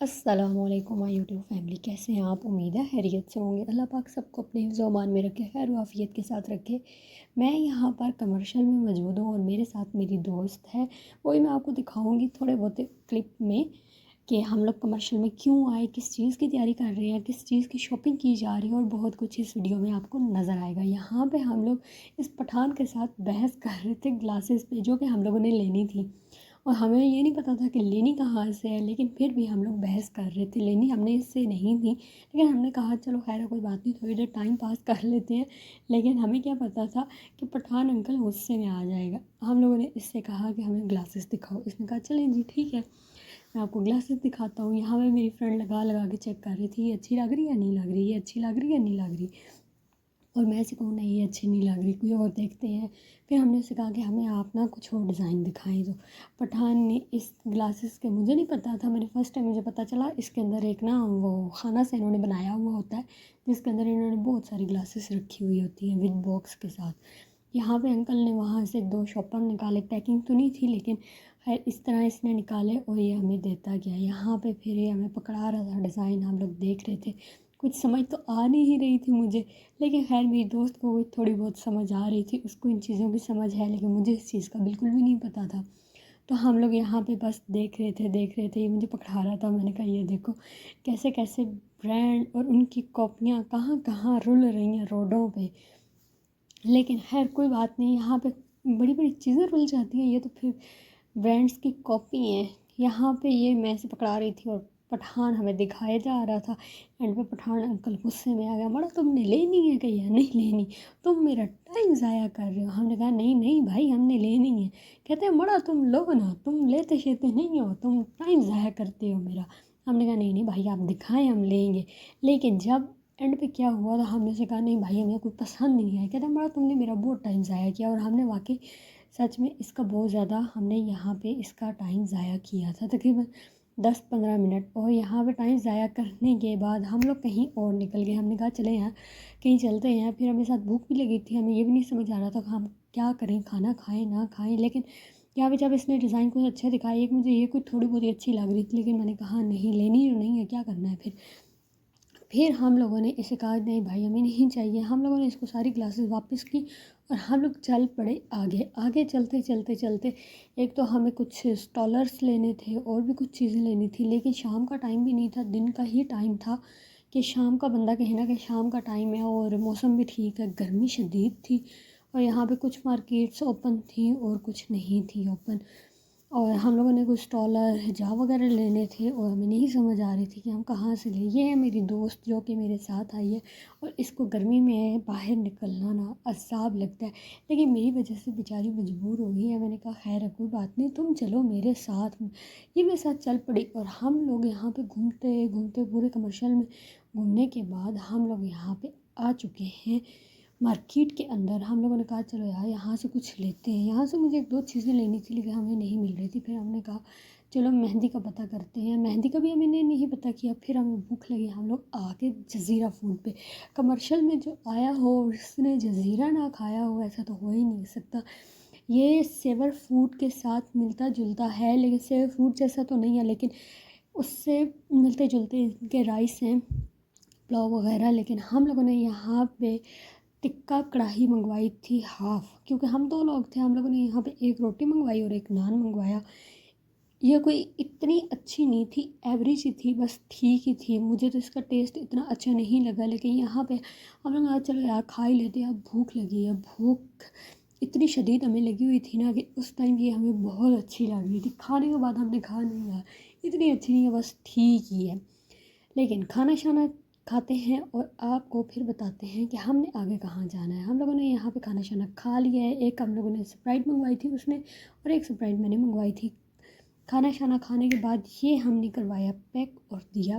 السلام علیکم مائی YouTube family, کیسے ہیں آپ؟ امید ہے خیریت سے ہوں گے۔ اللہ پاک سب کو اپنے حفظ و امان میں رکھے، خیر و عافیت کے ساتھ رکھے۔ میں یہاں پر کمرشل میں موجود ہوں اور میرے ساتھ میری دوست ہے، وہی میں آپ کو دکھاؤں گی تھوڑے بہت کلپ میں کہ ہم لوگ کمرشل میں کیوں آئے، کس چیز کی تیاری کر رہے ہیں، کس چیز کی شاپنگ کی جا رہی ہے، اور بہت کچھ اس ویڈیو میں آپ کو نظر آئے گا۔ یہاں پہ ہم لوگ اس پٹھان کے ساتھ بحث کر رہے تھے گلاسز پہ، جو کہ ہم لوگوں نے لینی تھی، اور ہمیں یہ نہیں پتا تھا کہ لینی کہاں سے ہے، لیکن پھر بھی ہم لوگ بحث کر رہے تھے۔ لینی ہم نے اس سے نہیں تھی، لیکن ہم نے کہا چلو خیر ہے، کوئی بات نہیں، تھوڑی دیر ٹائم پاس کر لیتے ہیں۔ لیکن ہمیں کیا پتا تھا کہ پٹھان انکل غصے میں آ جائے گا۔ ہم لوگوں نے اس سے کہا کہ ہمیں گلاسز دکھاؤ، اس نے کہا چلیں جی ٹھیک ہے، میں آپ کو گلاسز دکھاتا ہوں۔ یہاں پہ میری فرینڈ لگا لگا کے چیک کر رہی تھی، یہ اچھی لگ رہی ہے یا نہیں لگ رہی، یہ اچھی لگ رہی ہے یا نہیں لگ رہی، اور میں اسے کہوں نہیں یہ اچھی نہیں لگ رہی، کوئی اور دیکھتے ہیں۔ پھر ہم نے اسے کہا کہ ہمیں آپ نا کچھ اور ڈیزائن دکھائیں۔ تو پٹھان نے اس گلاسز کے، مجھے نہیں پتا تھا، میں نے فرسٹ ٹائم مجھے پتا چلا اس کے اندر ایک نا وہ خانہ سے انہوں نے بنایا ہوا ہوتا ہے، جس کے اندر انہوں نے بہت ساری گلاسز رکھی ہوئی ہوتی ہیں ود باکس کے ساتھ۔ یہاں پہ انکل نے وہاں سے 2 شاپر نکالے، پیکنگ تو نہیں تھی لیکن خیر اس طرح اس نے نکالے اور یہ ہمیں دیتا گیا۔ یہاں پہ پھر یہ ہمیں پکڑا رہا تھا ڈیزائن، ہم لوگ دیکھ رہے تھے، کچھ سمجھ تو آ نہیں ہی رہی تھی مجھے، لیکن خیر میری دوست کو تھوڑی بہت سمجھ آ رہی تھی، اس کو ان چیزوں کی سمجھ ہے، لیکن مجھے اس چیز کا بالکل بھی نہیں پتہ تھا۔ تو ہم لوگ یہاں پہ بس دیکھ رہے تھے، یہ مجھے پکڑا رہا تھا، میں نے کہا یہ دیکھو کیسے کیسے برانڈ اور ان کی کاپیاں کہاں کہاں رل رہی ہیں روڈوں پہ۔ لیکن خیر کوئی بات نہیں، یہاں پہ بڑی بڑی چیزیں رل جاتی ہیں، یہ تو پھر برانڈس کی کاپی ہیں۔ یہاں پہ یہ میں سے پکڑا رہی تھی اور پٹھان ہمیں دکھایا جا رہا تھا۔ اینڈ پہ پٹھان انکل غصے میں آ گیا، بڑا تم نے لینی ہے کہ یا نہیں لینی، تم میرا ٹائم ضائع کر رہے ہو۔ ہم نے کہا نہیں نہیں بھائی ہم نے لینی ہے۔ کہتے ہیں بڑا تم لو نا، تم لیتے شیتے نہیں ہو، تم ٹائم ضائع کرتے ہو میرا۔ ہم نے کہا نہیں نہیں بھائی آپ دکھائیں ہم لیں گے۔ لیکن جب اینڈ پہ کیا ہوا تو ہم نے سے کہا نہیں بھائی ہمیں کوئی پسند نہیں آیا۔ کہتے ہیں بڑا تم نے میرا بہت ٹائم ضائع کیا، اور ہم نے واقعی سچ میں اس کا بہت زیادہ ہم نے یہاں پہ اس کا ٹائم ضائع کیا تھا، تقریباً 10-15 منٹ۔ اور یہاں پہ ٹائم ضائع کرنے کے بعد ہم لوگ کہیں اور نکل گئے۔ ہم نے کہا چلے یہاں کہیں چلتے ہیں، پھر ہمیں ساتھ بھوک بھی لگی تھی، ہمیں یہ بھی نہیں سمجھ آ رہا تھا کہ ہم کیا کریں، کھانا کھائیں نہ کھائیں۔ لیکن یہاں پہ جب اس نے ڈیزائن کچھ اچھے دکھائے، ایک مجھے یہ کچھ تھوڑی بہت اچھی لگ رہی تھی، لیکن میں نے کہا نہیں لینی نہیں ہے، کیا کرنا ہے پھر ہم لوگوں نے اسے کہا نہیں بھائی ہمیں نہیں چاہیے۔ ہم لوگوں نے اس کو ساری گلاسز واپس کی اور ہم لوگ چل پڑے آگے چلتے ایک تو ہمیں کچھ اسٹالرس لینے تھے اور بھی کچھ چیزیں لینی تھی، لیکن شام کا ٹائم بھی نہیں تھا، دن کا ہی ٹائم تھا کہ شام کا بندہ کہنا کہ شام کا ٹائم ہے، اور موسم بھی ٹھیک ہے، گرمی شدید تھی، اور یہاں پہ کچھ مارکیٹس اوپن تھیں اور کچھ نہیں تھی اوپن۔ اور ہم لوگوں نے کچھ اسٹالر حجاب وغیرہ لینے تھے، اور ہمیں نہیں سمجھ آ رہی تھی کہ ہم کہاں سے لیں۔ یہ ہے میری دوست جو کہ میرے ساتھ آئی ہے، اور اس کو گرمی میں باہر نکلنا نا عذاب لگتا ہے، لیکن میری وجہ سے بیچاری مجبور ہو گئی ہے۔ میں نے کہا خیر ہے کوئی بات نہیں، تم چلو میرے ساتھ۔ یہ میرے ساتھ چل پڑی، اور ہم لوگ یہاں پہ گھومتے پورے کمرشل میں گھومنے کے بعد ہم لوگ یہاں پہ آ چکے ہیں مارکیٹ کے اندر۔ ہم لوگوں نے کہا چلو یار یہاں سے کچھ لیتے ہیں، یہاں سے مجھے 1-2 چیزیں لینی تھی لیکن ہمیں نہیں مل رہی تھی۔ پھر ہم نے کہا چلو مہندی کا پتہ کرتے ہیں، مہندی کا بھی ہمیں نے نہیں پتہ کیا۔ پھر ہمیں بھوک لگی، ہم لوگ آ کے جزیرہ فوڈ پہ۔ کمرشل میں جو آیا ہو اس نے جزیرہ نہ کھایا ہو ایسا تو ہو ہی نہیں سکتا۔ یہ سیور فوڈ کے ساتھ ملتا جلتا ہے، لیکن سیور فوڈ جیسا تو نہیں ہے، لیکن اس سے ملتے جلتے ان کے رائس ہیں، پلاؤ وغیرہ۔ لیکن ہم لوگوں نے یہاں پہ ٹکا کڑاہی منگوائی تھی ہاف، کیونکہ ہم 2 لوگ تھے۔ ہم لوگوں نے یہاں پہ 1 روٹی منگوائی اور 1 نان منگوایا۔ یہ کوئی اتنی اچھی نہیں تھی، ایوریج ہی تھی، بس ٹھیک ہی تھی، مجھے تو اس کا ٹیسٹ اتنا اچھا نہیں لگا۔ لیکن یہاں پہ ہم لوگ کہا چلو یار کھا ہی لیتے ہیں، اب بھوک لگی ہے۔ بھوک اتنی شدید ہمیں لگی ہوئی تھی نا کہ اس ٹائم یہ ہمیں بہت اچھی لگ رہی تھی، کھانے کے بعد ہم نے کہا نہیں یار اتنی اچھی نہیں ہے، بس ٹھیک ہی ہے۔ لیکن کھانا شانا کھاتے ہیں اور آپ کو پھر بتاتے ہیں کہ ہم نے آگے کہاں جانا ہے۔ ہم لوگوں نے یہاں پہ کھانا شانا کھا لیا ہے، ایک ہم لوگوں نے اسپرائٹ منگوائی تھی اس نے، اور ایک اسپرائٹ میں نے منگوائی تھی۔ کھانا شانا کھانے کے بعد یہ ہم نے کروایا پیک اور دیا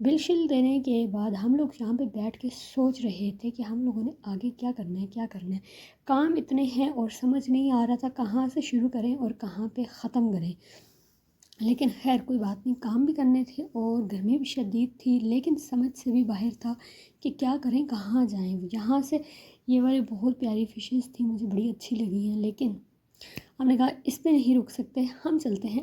بل شل دینے کے بعد ہم لوگ یہاں پہ بیٹھ کے سوچ رہے تھے کہ ہم لوگوں نے آگے کیا کرنا ہے۔ کام اتنے ہیں اور سمجھ نہیں آ رہا تھا کہاں سے شروع کریں اور کہاں پہ ختم کریں۔ لیکن خیر کوئی بات نہیں، کام بھی کرنے تھے اور گرمی بھی شدید تھی، لیکن سمجھ سے بھی باہر تھا کہ کیا کریں کہاں جائیں۔ یہاں سے یہ والے بہت پیاری فشز تھی، مجھے بڑی اچھی لگی ہیں، لیکن ہم نے کہا اس پہ نہیں رک سکتے، ہم چلتے ہیں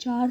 4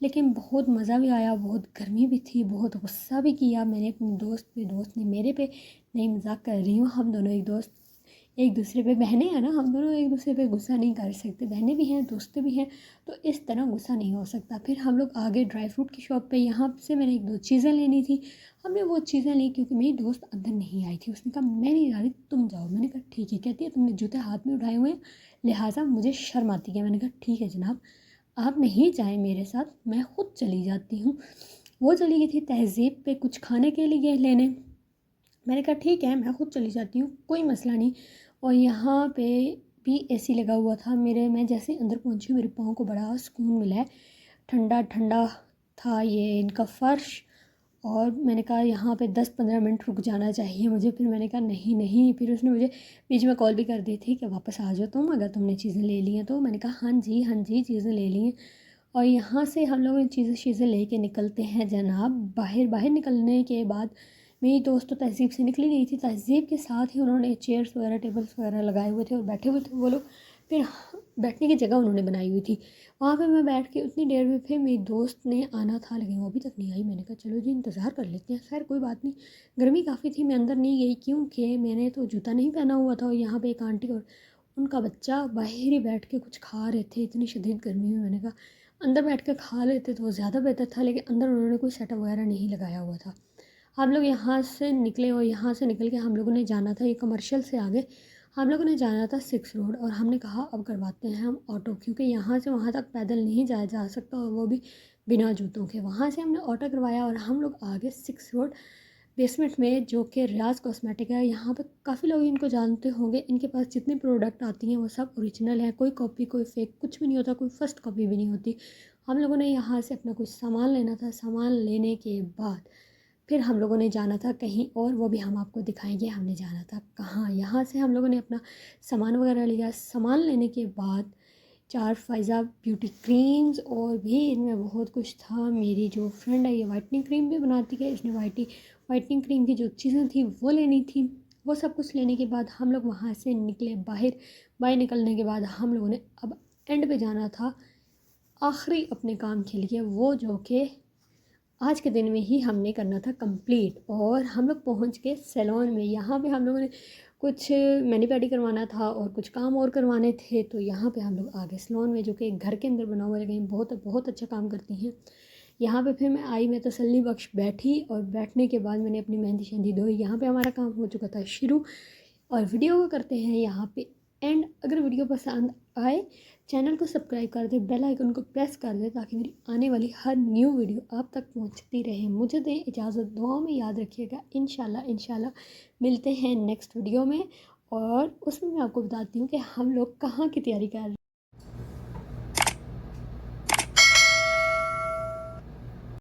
لیکن بہت مزہ بھی آیا، بہت گرمی بھی تھی، بہت غصہ بھی کیا میں نے اپنے دوست پہ، دوست نے میرے پہ. نہیں مذاق کر رہی ہوں، ہم دونوں ایک دوسرے پہ بہنیں ہیں نا، ہم دونوں ایک دوسرے پہ غصہ نہیں کر سکتے، بہنیں بھی ہیں دوست بھی ہیں، تو اس طرح غصہ نہیں ہو سکتا. پھر ہم لوگ آگے ڈرائی فروٹ کی شاپ پہ، یہاں سے میں نے ایک دو چیزیں لینی تھی. ہم نے وہ چیزیں لی کیونکہ میری دوست اندر نہیں آئی تھی. اس نے کہا میں نہیں جا رہی، تم جاؤ. میں نے کہا ٹھیک ہے. کہتی ہے تم نے جوتے ہاتھ میں اٹھائے ہوئے ہیں لہٰذا مجھے شرم آتی ہے. میں نے کہا ٹھیک ہے جناب، آپ نہیں جائیں میرے ساتھ، میں خود چلی جاتی ہوں. وہ چلی گئی تھی تہذیب پہ کچھ کھانے کے لیے لینے. میں نے کہا ٹھیک ہے میں خود چلی جاتی ہوں، کوئی مسئلہ نہیں. اور یہاں پہ بھی اے سی لگا ہوا تھا. میں جیسے اندر پہنچی میرے پاؤں کو بڑا سکون ملا ہے، ٹھنڈا ٹھنڈا تھا یہ ان کا فرش. اور میں نے کہا یہاں پہ 10-15 منٹ رک جانا چاہیے مجھے. پھر میں نے کہا نہیں. پھر اس نے مجھے بیچ میں کال بھی کر دی تھی کہ واپس آ جاؤ تم، اگر تم نے چیزیں لے لی ہیں تو. میں نے کہا ہاں جی چیزیں لے لی ہیں. اور یہاں سے ہم لوگ چیزیں لے کے نکلتے ہیں جناب. باہر نکلنے کے بعد میری دوست تو تہذیب سے نکلی نہیں تھی، تہذیب کے ساتھ ہی انہوں نے چیئرس وغیرہ ٹیبلس وغیرہ لگائے ہوئے تھے اور بیٹھے ہوئے تھے وہ لوگ. پھر بیٹھنے کی جگہ انہوں نے بنائی ہوئی تھی وہاں پہ. میں بیٹھ کے اتنی دیر میں پھر میری دوست نے آنا تھا لیکن وہ ابھی تک نہیں آئی. میں نے کہا چلو جی انتظار کر لیتے ہیں، خیر کوئی بات نہیں. گرمی کافی تھی، میں اندر نہیں گئی کیونکہ میں نے تو جوتا نہیں پہنا ہوا تھا. اور یہاں پہ ایک آنٹی اور ان کا بچہ باہر ہی بیٹھ کے کچھ کھا رہے تھے اتنی شدید گرمی میں. میں نے کہا اندر بیٹھ کے کھا لیتے تو وہ زیادہ بہتر تھا، لیکن اندر انہوں نے کوئی سیٹ اپ وغیرہ نہیں لگایا ہوا تھا. ہم لوگ یہاں سے نکلے اور یہاں سے نکل کے ہم لوگوں نے جانا تھا یہ کمرشل سے آگے ہم لوگوں نے جانا تھا 6 روڈ. اور ہم نے کہا اب کرواتے ہیں ہم آٹو، کیونکہ یہاں سے وہاں تک پیدل نہیں جایا جا سکتا اور وہ بھی بنا جوتوں کے. وہاں سے ہم نے آٹو کروایا اور ہم لوگ آگے 6 روڈ بیسمنٹ میں، جو کہ ریاض کاسمیٹک ہے. یہاں پہ کافی لوگ ان کو جانتے ہوں گے. ان کے پاس جتنے پروڈکٹ آتی ہیں وہ سب اوریجنل ہیں، کوئی کاپی کوئی فیک کچھ بھی نہیں ہوتا، کوئی فرسٹ کاپی بھی نہیں ہوتی. ہم لوگوں نے یہاں سے اپنا کچھ سامان لینا تھا. سامان لینے کے بعد پھر ہم لوگوں نے جانا تھا کہیں اور، وہ بھی ہم آپ کو دکھائیں گے ہم نے جانا تھا کہاں. یہاں سے ہم لوگوں نے اپنا سامان وغیرہ لیا. سامان لینے کے بعد 4 فائزہ بیوٹی کریمز اور بھی ان میں بہت کچھ تھا. میری جو فرینڈ ہے یہ وائٹننگ کریم بھی بناتی ہے، اس نے وائٹننگ کریم کی جو چیزیں تھیں وہ لینی تھی. وہ سب کچھ لینے کے بعد ہم لوگ وہاں سے نکلے باہر نکلنے کے بعد ہم لوگوں نے اب اینڈ پہ جانا تھا آخری اپنے کام کے لیے، وہ جو کہ آج کے دن میں ہی ہم نے کرنا تھا کمپلیٹ. اور ہم لوگ پہنچ کے سیلون میں. یہاں پہ ہم لوگوں نے کچھ مینی پیڈی کروانا تھا اور کچھ کام اور کروانے تھے، تو یہاں پہ ہم لوگ آگے سیلون میں، جو کہ گھر کے اندر بنا ہوا ہے لیکن بہت اچھا کام کرتی ہیں. یہاں پہ پھر میں آئی، میں تسلی بخش بیٹھی اور بیٹھنے کے بعد میں نے اپنی مہندی شہندی دھوئی. یہاں پہ ہمارا کام ہو چکا تھا شروع. اور ویڈیو کو کرتے ہیں یہاں پہ اینڈ. اگر ویڈیو پسند آئے چینل کو سبسکرائب کر دیں، بیل آئیکن کو پریس کر دیں تاکہ میری آنے والی ہر نیو ویڈیو آپ تک پہنچتی رہے. مجھے دیں اجازت، دعاؤں میں یاد رکھیے گا. انشاءاللہ ملتے ہیں نیکسٹ ویڈیو میں. اور اس میں آپ کو بتاتی ہوں کہ ہم لوگ کہاں کی تیاری کر رہے ہیں.